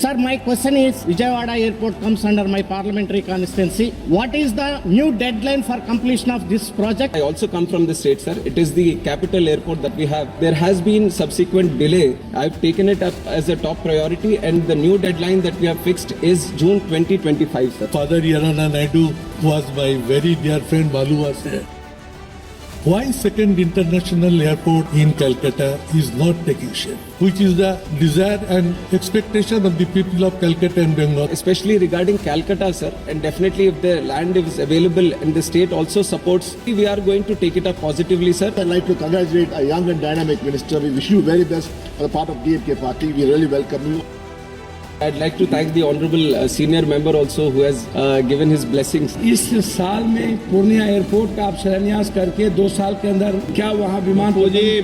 Sir, my question is, Vijayawada Airport comes under my parliamentary constituency. What is the new deadline for completion of this project? I also come from the state, sir. It is the capital airport that we have. There has been subsequent delay. I've taken it up as a top priority, and the new deadline that we have fixed is June 2025, sir. Father Yarana Naidu was my very dear friend. Balu was there. Why second international airport in Calcutta is not taking shape, which is the desire and expectation of the people of Calcutta and Bengal. Especially regarding Calcutta, sir, and definitely if the land is available and the state also supports, we are going to take it up positively, sir. I'd like to congratulate a young and dynamic minister. We wish you very best for the part of DMK party. We really welcome you. I'd like to thank the honorable senior member also who has given his blessings. इस साल में Purnia airport का आप शिलान्यास करके 2 साल के अंदर क्या वहाँ विमान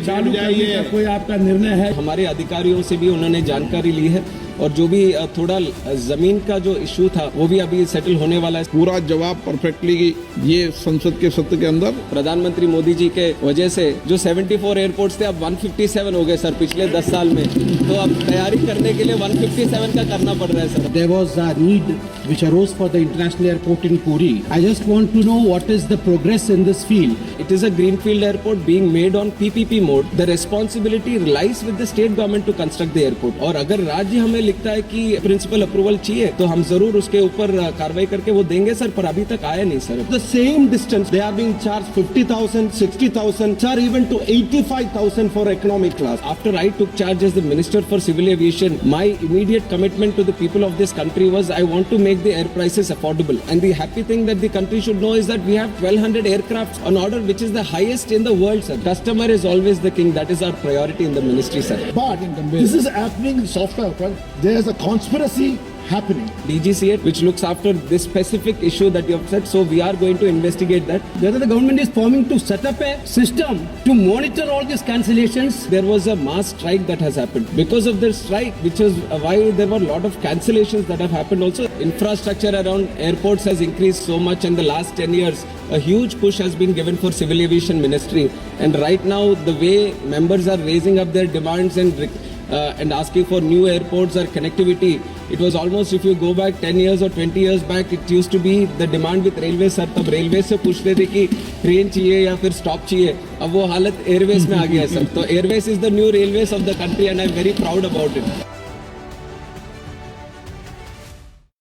चालू करने का कोई आपका निर्णय है? हमारे अधिकारियों से भी उन्होंने जानकारी ली है और जो भी थोड़ा जमीन का जो इशू था वो भी अभी सेटल होने वाला है. पूरा जवाब परफेक्टली ये संसद के सत्र के अंदर प्रधानमंत्री मोदी जी के वजह से जो 74 एयरपोर्ट्स थे अब 157 हो गए सर पिछले 10 साल में. तो अब तैयारी करने के लिए 157 का करना पड़ रहा है sir. There was a need which arose for the international airport in Puri. I just want to know what is the progress in this field. It is a greenfield airport being made on PPP mode. The responsibility lies with the state government to construct the airport. और अगर राज्य हमें लिखता है कि principle approval चाहिए तो हम जरूर उसके ऊपर कार्रवाई करके वो देंगे सर, पर अभी तक आया नहीं sir. The same distance they are being charged 50,000, 60,000, sir, even to 85,000 for economic class. After I took charge as the Minister for Civil Aviation, my immediate commitment to the people of this country was I want to make the air prices affordable. And the happy thing that the country should know is that we have 1,200 aircrafts on order, which is the highest in the world, sir. Customer is always the king. That is our priority in the ministry, sir. But this is happening in software front. There's a conspiracy happening. DGCA, which looks after this specific issue that you have said, so we are going to investigate that. Whether the government is forming to set up a system to monitor all these cancellations. There was a mass strike that has happened. Because of the strike, which is why there were a lot of cancellations that have happened also. Infrastructure around airports has increased so much in the last 10 years. A huge push has been given for Civil Aviation Ministry. And right now, the way members are raising up their demands and asking for new airports or connectivity, it was almost, if you go back 10 years or 20 years back, it used to be the demand with railways, sir. तब railways से पूछते थे कि train चाहिए या फिर stop चाहिए. अब वो हालत एयरवेज में आ गया है सर. तो Airways is the new railways of the country and I'm very proud about it.